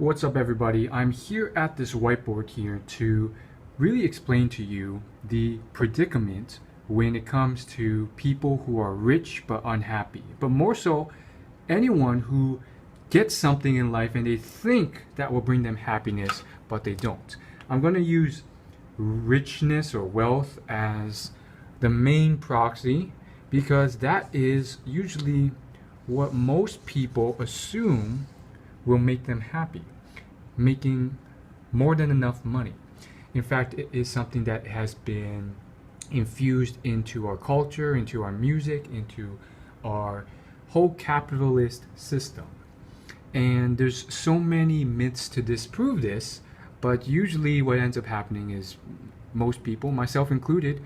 What's up, everybody? I'm here at this whiteboard here to really explain to you the predicament when it comes to people who are rich but unhappy, but more so anyone who gets something in life and they think that will bring them happiness, but they don't. I'm going to use richness or wealth as the main proxy because that is usually what most people assume will make them happy, making more than enough money. In fact, it is something that has been infused into our culture, into our music, into our whole capitalist system. And there's so many myths to disprove this, but usually what ends up happening is most people, myself included,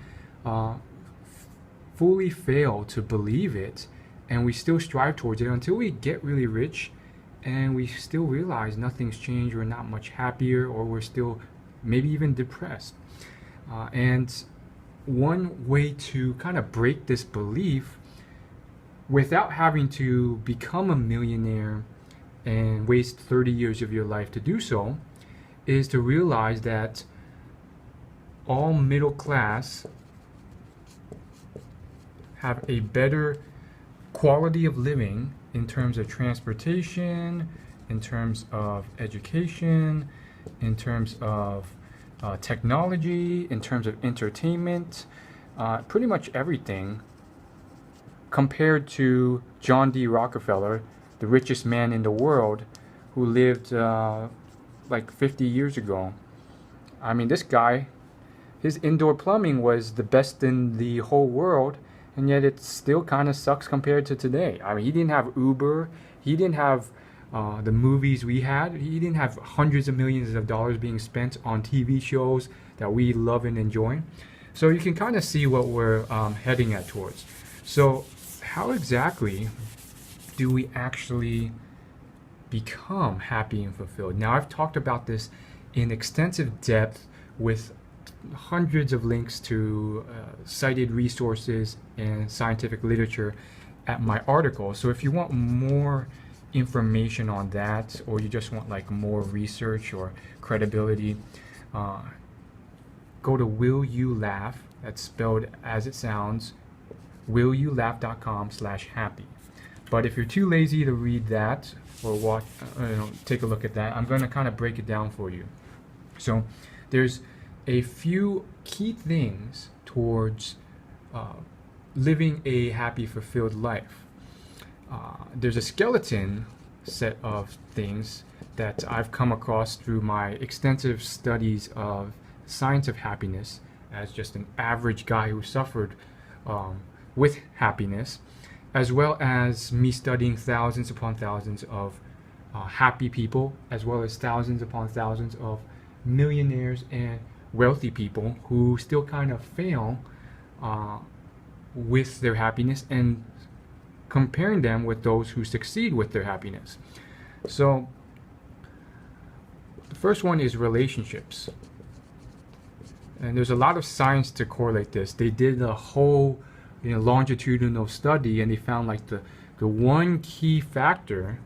fully fail to believe it, and we still strive towards it until we get really rich and we still realize nothing's changed, we're not much happier, or we're still maybe even depressed. And one way to kind of break this belief without having to become a millionaire and waste 30 years of your life to do so is to realize that all middle class have a better quality of living in terms of transportation, in terms of education, in terms of technology, in terms of entertainment, pretty much everything compared to John D. Rockefeller, the richest man in the world, who lived like 50 years ago. I mean, this guy, his indoor plumbing was the best in the whole world, and yet it still kind of sucks compared to today. I mean, he didn't have Uber, he didn't have the movies we had, he didn't have hundreds of millions of dollars being spent on TV shows that we love and enjoy. So you can kind of see what we're heading at towards. So how exactly do we actually become happy and fulfilled? Now, I've talked about this in extensive depth with hundreds of links to cited resources and scientific literature at my article. So if you want more information on that, or you just want like more research or credibility, go to Will You Laugh, that's spelled as it sounds, willyoulaugh.com/happy. But if you're too lazy to read that or watch, take a look at that, I'm going to kind of break it down for you. So there's a few key things towards living a happy, fulfilled life. There's a skeleton set of things that I've come across through my extensive studies of science of happiness as just an average guy who suffered with happiness, as well as me studying thousands upon thousands of happy people, as well as thousands upon thousands of millionaires and wealthy people who still kind of fail with their happiness, and comparing them with those who succeed with their happiness. So the first one is relationships, and there's a lot of science to correlate this. They did a whole longitudinal study, and they found like the one key factor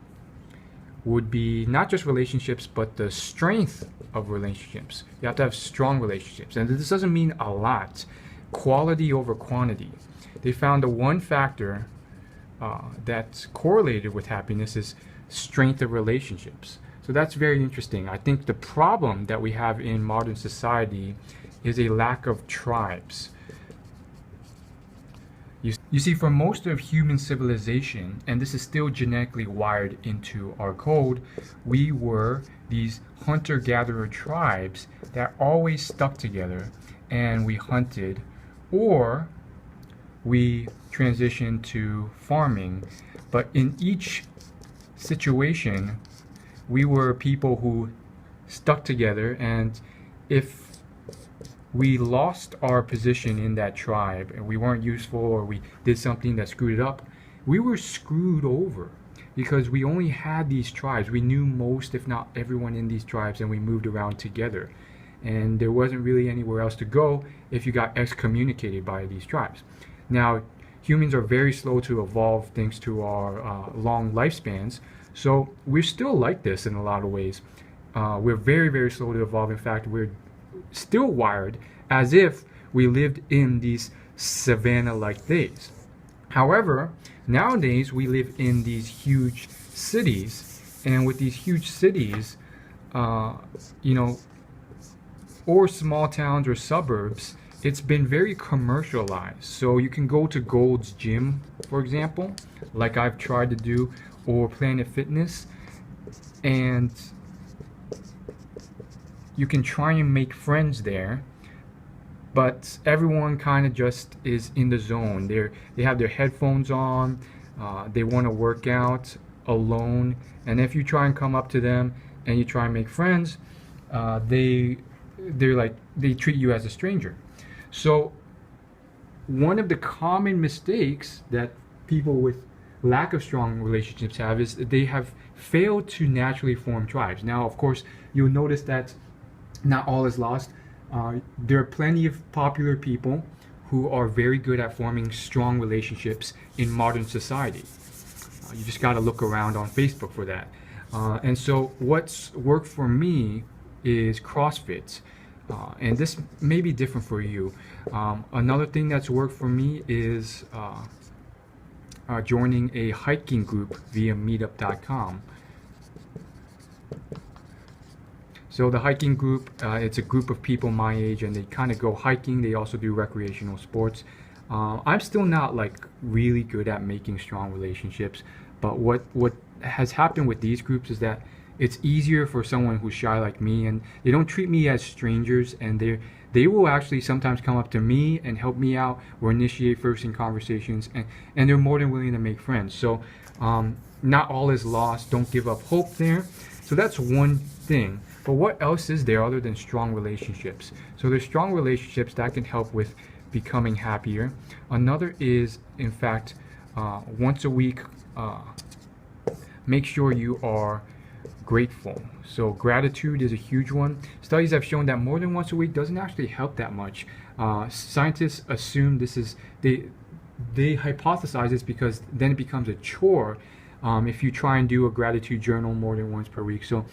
would be not just relationships, but the strength of relationships. You have to have strong relationships, and this doesn't mean a lot. Quality over quantity. They found the one factor that's correlated with happiness is strength of relationships. So that's very interesting. I think the problem that we have in modern society is a lack of tribes. You see, for most of human civilization, and this is still genetically wired into our code, we were these hunter-gatherer tribes that always stuck together, and we hunted, or we transitioned to farming. But in each situation, we were people who stuck together, and if we lost our position in that tribe and we weren't useful, or we did something that screwed it up, we were screwed over because we only had these tribes. We knew most, if not everyone in these tribes, and we moved around together. And there wasn't really anywhere else to go if you got excommunicated by these tribes. Now, humans are very slow to evolve thanks to our long lifespans. So we're still like this in a lot of ways. We're very, very slow to evolve. In fact, we're still wired as if we lived in these savannah-like days. However, nowadays we live in these huge cities, and with these huge cities, uh, you know, or small towns or suburbs, it's been very commercialized. So you can go to Gold's Gym, for example, like I've tried to do, or Planet Fitness, and you can try and make friends there, but everyone kind of just is in the zone. They have their headphones on, they want to work out alone, and if you try and come up to them and you try and make friends, they treat you as a stranger. So one of the common mistakes that people with lack of strong relationships have is they have failed to naturally form tribes. Now, of course, you'll notice that not all is lost. There are plenty of popular people who are very good at forming strong relationships in modern society. You just got to look around on Facebook for that. And so what's worked for me is CrossFit. And this may be different for you. Another thing that's worked for me is joining a hiking group via meetup.com. So the hiking group, it's a group of people my age, and they kind of go hiking. They also do recreational sports. I'm still not like really good at making strong relationships, but what has happened with these groups is that it's easier for someone who's shy like me, and they don't treat me as strangers, and they will actually sometimes come up to me and help me out or initiate first in conversations, and they're more than willing to make friends. So not all is lost. Don't give up hope there. So that's one thing. But what else is there other than strong relationships? So there's strong relationships that can help with becoming happier. Another is, in fact, once a week, make sure you are grateful. So gratitude is a huge one. Studies have shown that more than once a week doesn't actually help that much. Scientists assume this is, they hypothesize this because then it becomes a chore if you try and do a gratitude journal more than once per week. So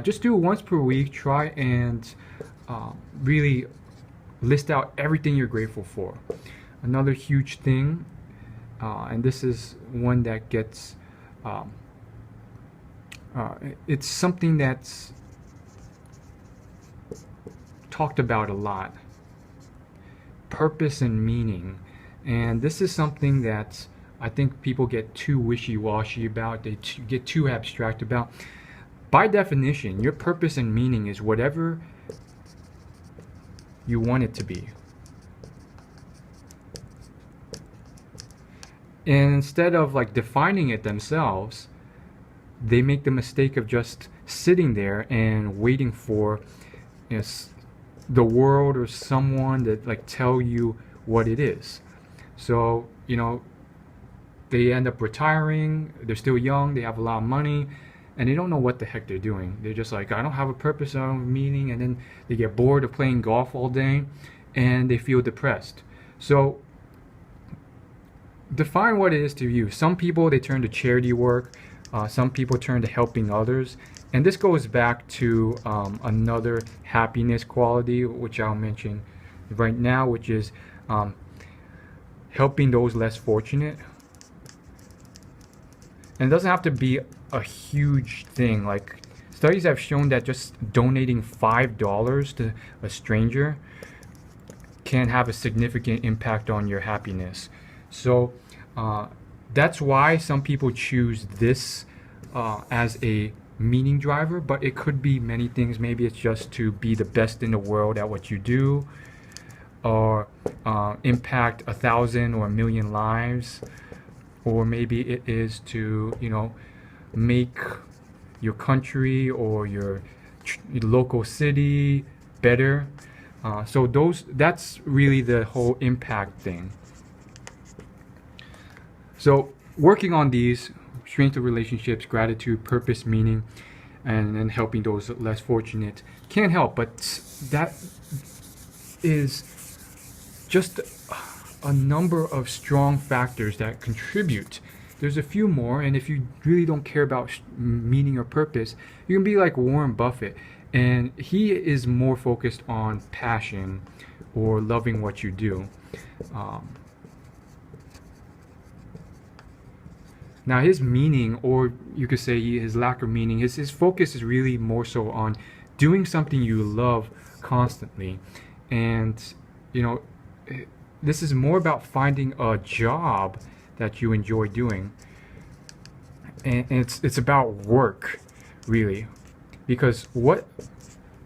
just do it once per week. Try and really list out everything you're grateful for. Another huge thing, and this is one that gets, it's something that's talked about a lot. Purpose and meaning. And this is something that I think people get too wishy-washy about. They get too abstract about. By definition, your purpose and meaning is whatever you want it to be. And instead of like defining it themselves, they make the mistake of just sitting there and waiting for, you know, the world or someone to like tell you what it is. So, you know, they end up retiring, they're still young, they have a lot of money, and they don't know what the heck they're doing. They're just like, I don't have a purpose, I don't have a meaning, and then they get bored of playing golf all day, and they feel depressed. So, define what it is to you. Some people, they turn to charity work, some people turn to helping others, and this goes back to another happiness quality, which I'll mention right now, which is helping those less fortunate. And it doesn't have to be a huge thing. Like, studies have shown that just donating $5 to a stranger can have a significant impact on your happiness. So that's why some people choose this as a meaning driver, but it could be many things. Maybe it's just to be the best in the world at what you do, or impact 1,000 or 1,000,000 lives, or maybe it is to, you know, make your country or your local city better. So that's really the whole impact thing. So working on these, strength of relationships, gratitude, purpose, meaning, and helping those less fortunate can help, but that is just a number of strong factors that contribute. there's a few more, and if you really don't care about meaning or purpose, you can be like Warren Buffett, and he is more focused on passion or loving what you do. Now his meaning, or you could say his lack of meaning, his focus is really more so on doing something you love constantly. And you know, this is more about finding a job that you enjoy doing. And it's about work, really. Because what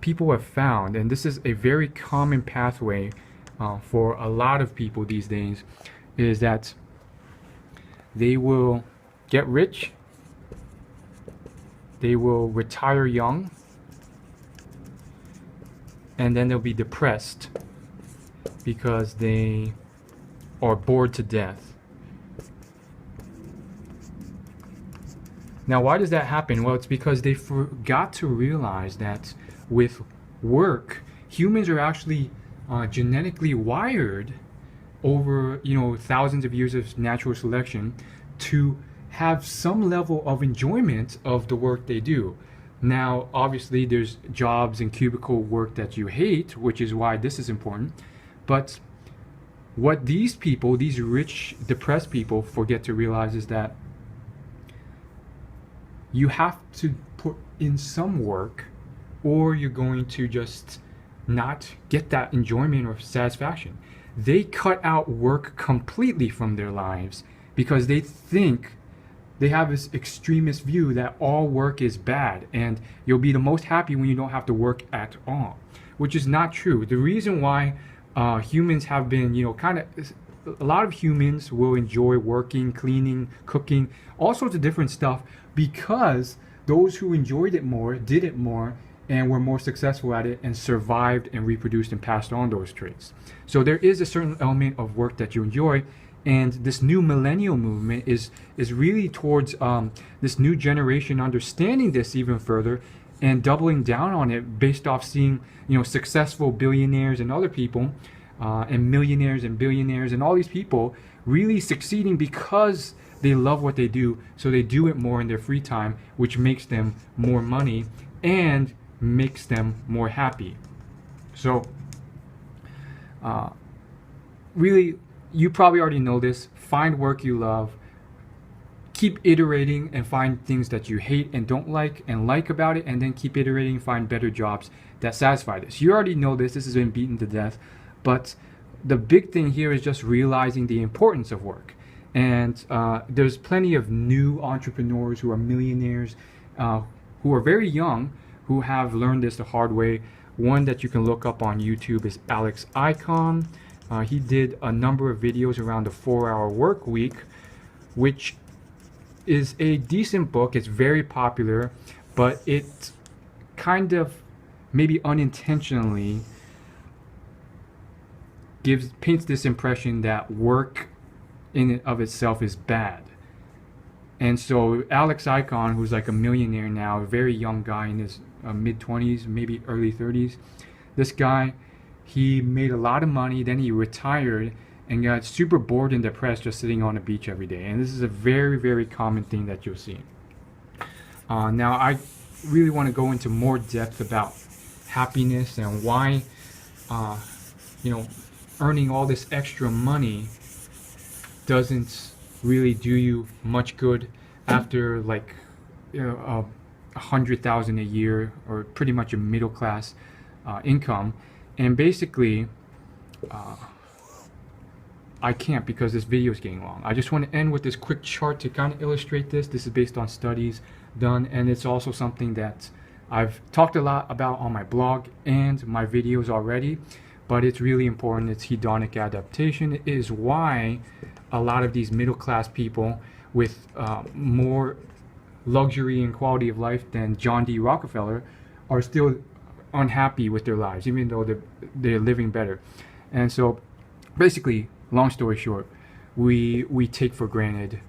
people have found, and this is a very common pathway for a lot of people these days, is that they will get rich, they will retire young, and then they'll be depressed because they are bored to death. Now, why does that happen? Well, it's because they forgot to realize that with work, humans are actually genetically wired over, thousands of years of natural selection to have some level of enjoyment of the work they do. Now, obviously, there's jobs and cubicle work that you hate, which is why this is important. But what these people, these rich, depressed people, forget to realize is that you have to put in some work, or you're going to just not get that enjoyment or satisfaction. They cut out work completely from their lives because they think they have this extremist view that all work is bad and you'll be the most happy when you don't have to work at all, which is not true. The reason why humans have been, a lot of humans will enjoy working, cleaning, cooking, all sorts of different stuff, because those who enjoyed it more did it more and were more successful at it and survived and reproduced and passed on those traits. So there is a certain element of work that you enjoy. And this new millennial movement is really towards this new generation understanding this even further and doubling down on it based off seeing successful billionaires and other people and millionaires and billionaires and all these people really succeeding because they love what they do, so they do it more in their free time, which makes them more money and makes them more happy. So really, you probably already know this. Find work you love. Keep iterating and find things that you hate and don't like and like about it, and then keep iterating, find better jobs that satisfy this. You already know this. This has been beaten to death. But the big thing here is just realizing the importance of work. And there's plenty of new entrepreneurs who are millionaires, who are very young, who have learned this the hard way. One that you can look up on YouTube is Alex Icon. He did a number of videos around the 4-hour work week, which is a decent book. It's very popular, but it kind of maybe unintentionally paints this impression that work in and of itself is bad. And so Alex Icon, who's like a millionaire now, a very young guy in his mid-20s, maybe early 30s, this guy, he made a lot of money, then he retired and got super bored and depressed just sitting on the beach every day. And this is a very, very common thing that you'll see. Now, I really want to go into more depth about happiness and why, earning all this extra money doesn't really do you much good after like $100,000 a year, or pretty much a middle class income. And basically, I can't because this video is getting long. I just want to end with this quick chart to kind of illustrate this. This is based on studies done, and it's also something that I've talked a lot about on my blog and my videos already, but it's really important. It's hedonic adaptation. It is why a lot of these middle class people with more luxury and quality of life than John D. Rockefeller are still unhappy with their lives, even though they're living better. And so basically, long story short, we take for granted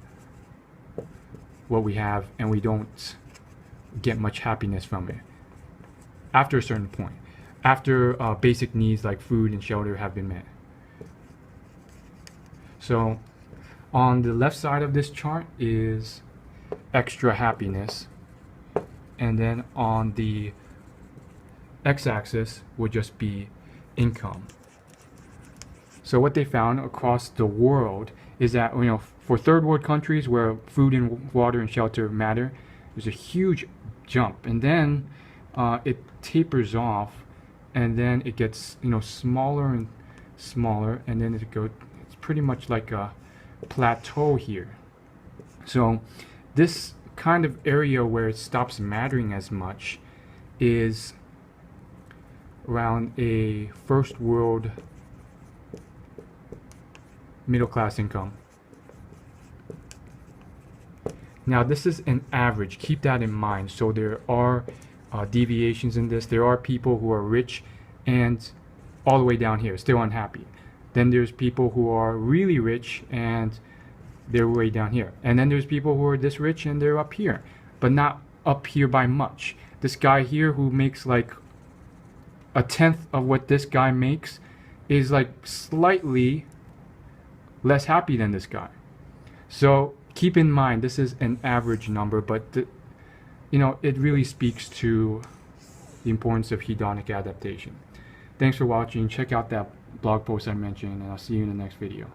what we have, and we don't get much happiness from it after a certain point, after basic needs like food and shelter have been met. So On the left side of this chart is extra happiness, and then on the x-axis would just be income. So what they found across the world is that, you know, for third world countries where food and water and shelter matter, there's a huge jump, and then it tapers off, and then it gets, you know, smaller and smaller, and then it's pretty much like a plateau here. So this kind of area where it stops mattering as much is around a first world middle class income. Now this is an average, keep that in mind. So there are deviations in this. There are people who are rich and all the way down here still unhappy. Then there's people who are really rich and they're way down here. And then there's people who are this rich and they're up here, but not up here by much. This guy here who makes like a tenth of what this guy makes is like slightly less happy than this guy. So keep in mind, this is an average number, but you know, it really speaks to the importance of hedonic adaptation. Thanks for watching. Check out that blog post I mentioned, and I'll see you in the next video.